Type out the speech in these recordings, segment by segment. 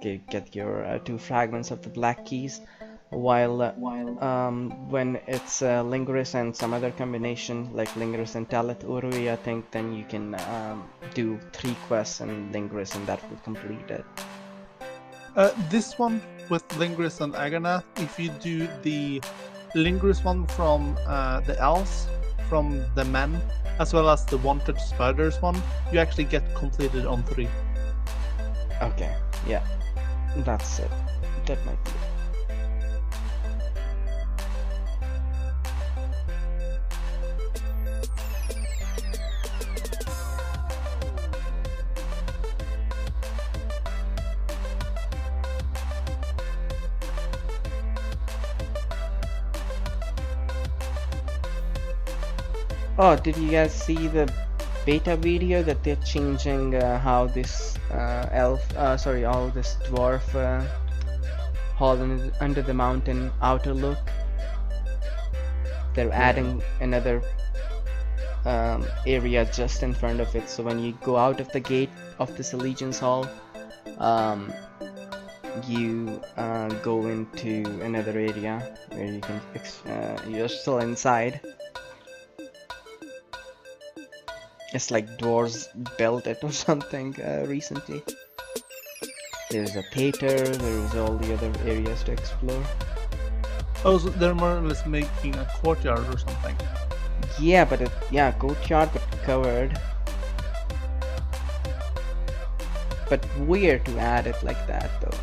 get your 2 fragments of the black keys. While when it's Linguris and some other combination like Linguris and Talit Urui, I think then you can do 3 quests in Linguris and that will complete it. This one with Linguris and Agana, if you do the Linguris one from the elves, from the men, as well as the Wanted Spiders one, you actually get completed on 3. Okay, yeah, that's it. That might be it. Oh, did you guys see the beta video that they're changing how this all this dwarf hall under the mountain outer look? They're adding another area just in front of it, so when you go out of the gate of this Allegiance Hall, you go into another area where you can you're still inside. It's like dwarves built it or something recently. There's a theater, there's all the other areas to explore. Oh, so they're more or less making a courtyard or something. Yeah, but courtyard but covered. But weird to add it like that though.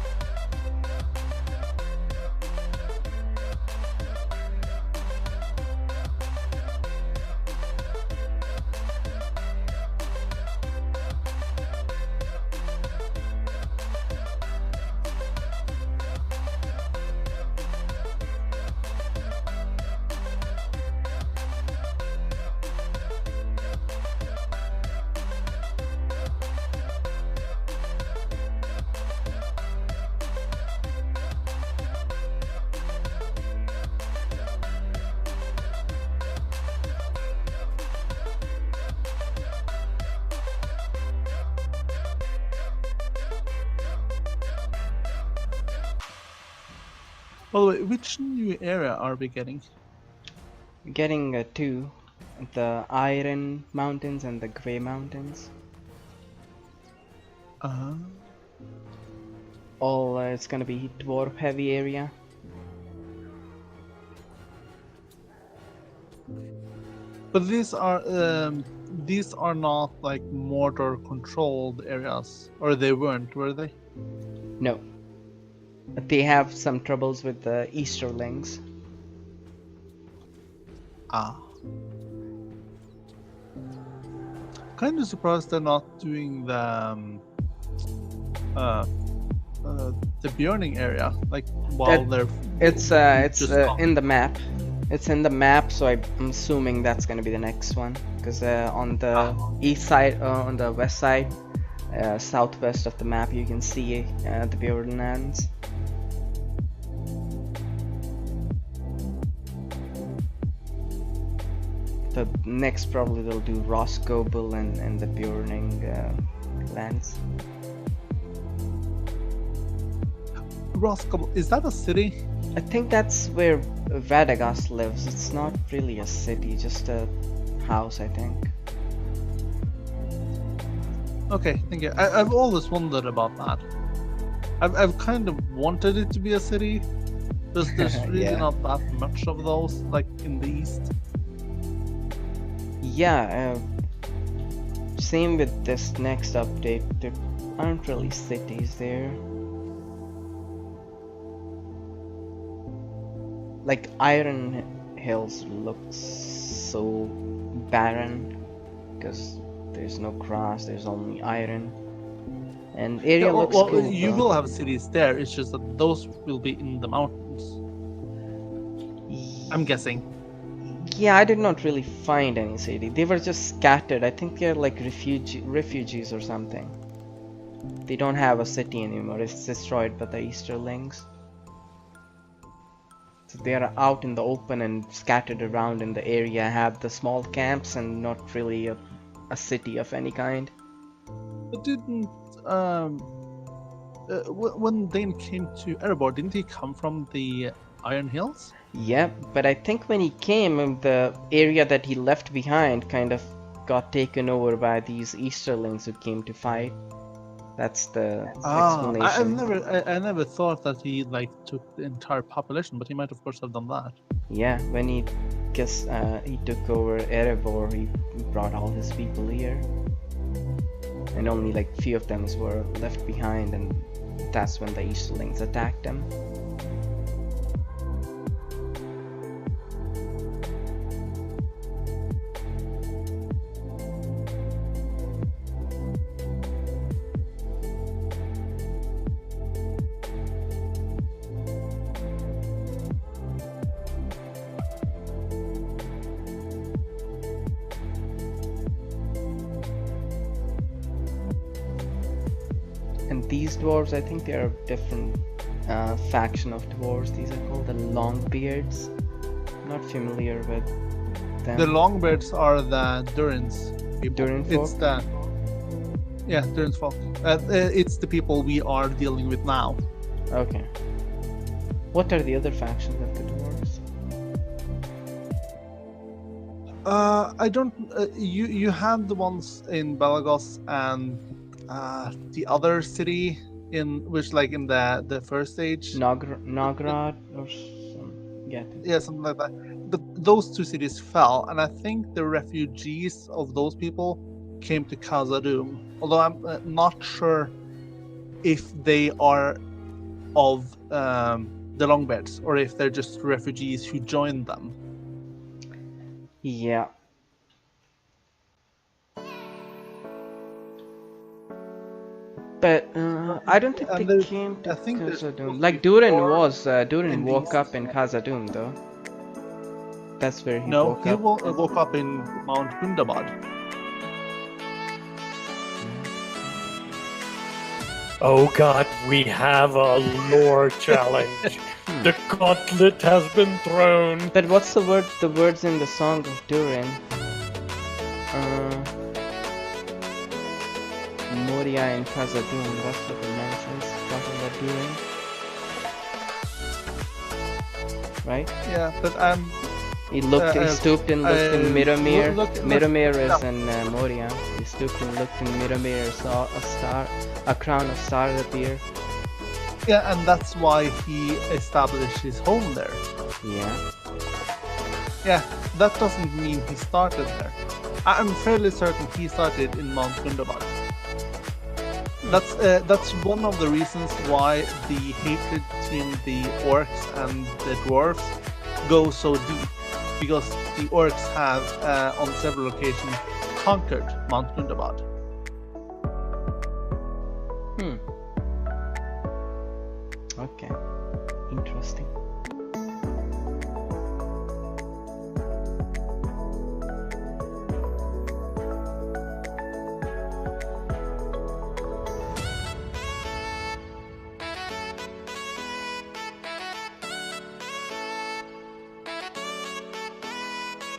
By the way, which new area are we getting? Getting 2, the Iron Mountains and the Grey Mountains. All it's gonna be dwarf heavy area. But these are not like Mordor controlled areas, or they weren't, were they? No. They have some troubles with the Easterlings. Kind of surprised they're not doing the Bjorning area, like while they're. It's in the map. It's in the map, so I'm assuming that's gonna be the next one. Because on the east side, on the west side, southwest of the map, you can see the Bjorn lands. The next probably they'll do Roscobull and the Bjorning lands. Roscobull, is that a city? I think that's where Radagast lives. It's not really a city, just a house, I think. Okay, thank you. I've always wondered about that. I've kind of wanted it to be a city. There's really not that much of those, like in the east. Yeah, same with this next update. There aren't really cities there. Like Iron Hills looks so barren because there's no grass, there's only iron. And area looks cool. You will have cities there, it's just that those will be in the mountains. I'm guessing. Yeah, I did not really find any city. They were just scattered. I think they're like refugees or something. They don't have a city anymore. It's destroyed by the Easterlings. So they are out in the open and scattered around in the area, have the small camps and not really a city of any kind. But didn't when Dane came to Erebor, didn't he come from the Iron Hills? Yeah, but I think when he came, the area that he left behind kind of got taken over by these Easterlings who came to fight. That's the explanation. I never thought that he like took the entire population, but he might of course have done that. Yeah, when he took over Erebor, he brought all his people here, and only like few of them were left behind, and that's when the Easterlings attacked him. And these dwarves, I think they are a different faction of dwarves. These are called the Longbeards. Not familiar with them. The Longbeards are the Durin's people. Durin folk? It's the Durin's folk. It's the people we are dealing with now. Okay. What are the other factions of the dwarves? I don't. You have the ones in Belagos and the other city in which, like in the first stage, Nograd or something like that. But those two cities fell, and I think the refugees of those people came to Khazad-dûm. Although I'm not sure if they are of the Longbeards or if they're just refugees who joined them. Yeah. But I don't think they came to Khazad-dûm. Like Durin woke up in Khazad-dûm though. That's where he woke up. No, he woke up in Mount Gundabad. Oh god, we have a lore challenge. The gauntlet has been thrown. But what's the words in the song of Durin? Moria and Khazad-dûm, that's what it mentions, talking about Durin. Right? Yeah, but he stooped and looked in Miramir. Miramir is in Moria. He stooped and looked in Miramir, saw a crown of stars appear. Yeah, and that's why he established his home there. Yeah. Yeah, that doesn't mean he started there. I'm fairly certain he started in Mount Gundabad. That's one of the reasons why the hatred between the orcs and the dwarves go so deep, because the orcs have on several occasions conquered Mount Gundabad. Okay. Interesting.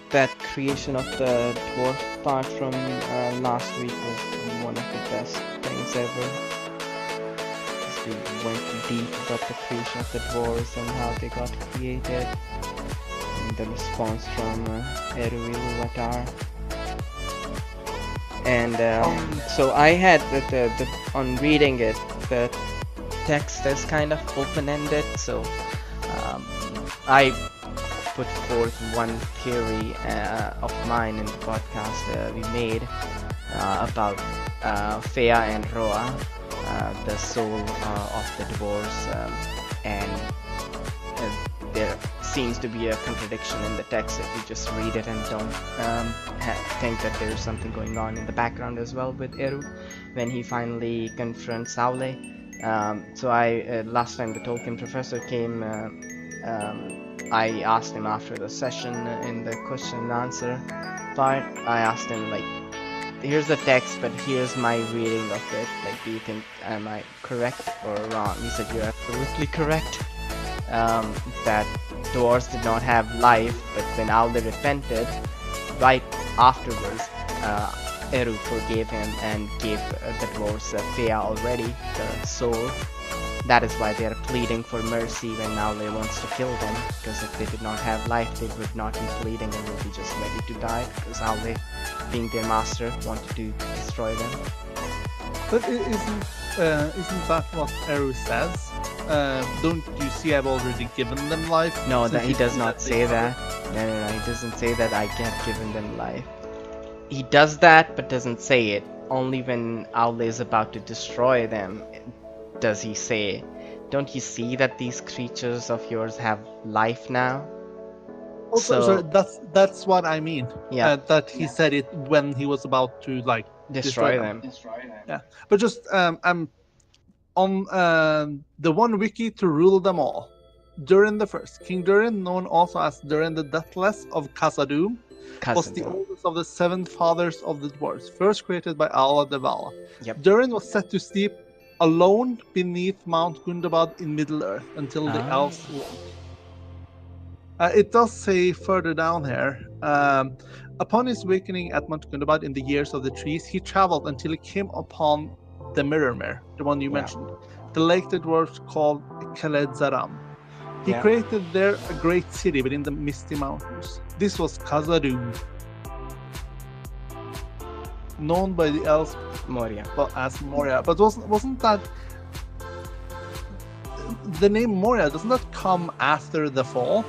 That creation of the dwarf part from last week was one of the best things ever. We went deep about the creation of the dwarves and how they got created, and the response from Eru Iluvatar. And so I had on reading it, the text is kind of open-ended, so I put forth one theory of mine in the podcast we made about Fea and Roa, the soul of the dwarves, and there seems to be a contradiction in the text if you just read it and don't think that there's something going on in the background as well with Eru when he finally confronts Saule. So I last time the Tolkien professor came, I asked him after the session in the question and answer part, I asked him like, here's the text, but here's my reading of it. Like, do you think, am I correct or wrong? He said, you're absolutely correct. That dwarves did not have life, but when Alder repented, right afterwards, Eru forgave him and gave the dwarves Fea already, the soul, That is why they are pleading for mercy when Aule wants to kill them, because if they did not have life, they would not be pleading and would be just ready to die, because Aule, being their master, wanted to destroy them. But isn't that what Eru says? Don't you see I've already given them life? No, Since that he you does said not they say are- that. No, he doesn't say that I have given them life. He does that, but doesn't say it. Only when Aule is about to destroy them does he say, don't you see that these creatures of yours have life now? Also, So, that's what I mean. yeah, That he said it when he was about to like destroy them. Yeah, but just I'm on the one wiki to rule them all. Durin the First, King Durin, known also as Durin the Deathless of Khazad-dûm, was the Khazad-dûm. oldest of the 7 fathers of the dwarves, first created by Allah the Vala. Yep. Durin was set to sleep alone beneath Mount Gundabad in Middle-earth until the elves woke. It does say further down here, upon his awakening at Mount Gundabad in the years of the trees, he traveled until he came upon the Mirror, the one you mentioned, the lake the dwarves called Khaled Zaram. He created there a great city within the misty mountains. This was Khazad-dûm, known by the elves Moria. as Moria. But wasn't that the name Moria? Doesn't that come after the fall?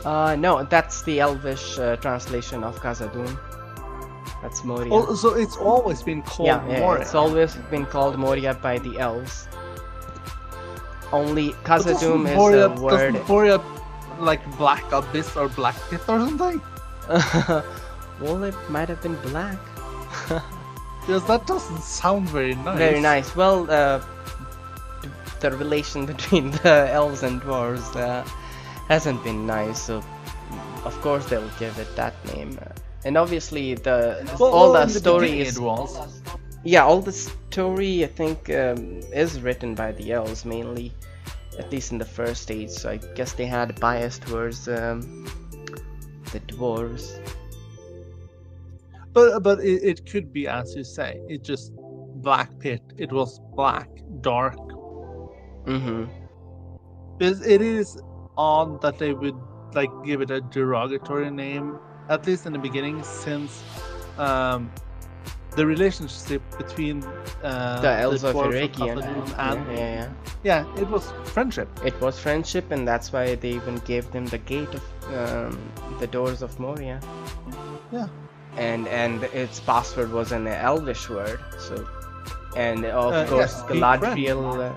No, that's the Elvish translation of Khazad-dûm. That's Moria. Oh, so it's always been called yeah, Moria. it's always been called Moria by the elves. Only Khazad-dûm is a word. Doesn't Moria like Black Abyss or Black Pit or something? Well, it might have been black. Because that doesn't sound very nice. Very nice. Well, the relation between the elves and dwarves hasn't been nice, so of course they'll give it that name. And obviously all the story is... Yeah, all the story I think is written by the elves mainly, at least in the first stage, so I guess they had a bias towards the dwarves. But it could be, as you say, it just Black Pit. It was black, dark. Because it is odd that they would like give it a derogatory name, at least in the beginning, since the relationship between the elves of Eregion and it was friendship. It was friendship, and that's why they even gave them the gate of the doors of Moria. Yeah. And its password was an Elvish word, so. And of course, Galadriel,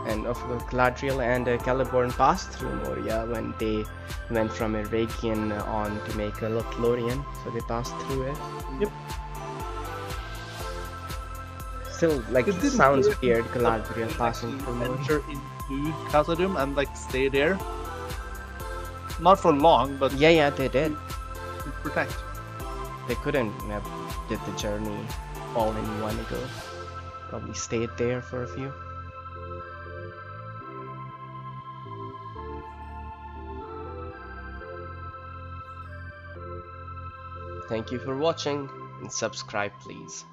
and of course Galadriel and Celeborn passed through Moria when they went from Eregion on to make a Lothlorien, so they passed through it. Yep. Still, like, it sounds weird, Galadriel passing through Moria. Enter into Khazad-dûm and like stay there. Not for long, but yeah, they did. Protect. They couldn't have did the journey all in one go. Probably stayed there for a few. Thank you for watching, and subscribe please.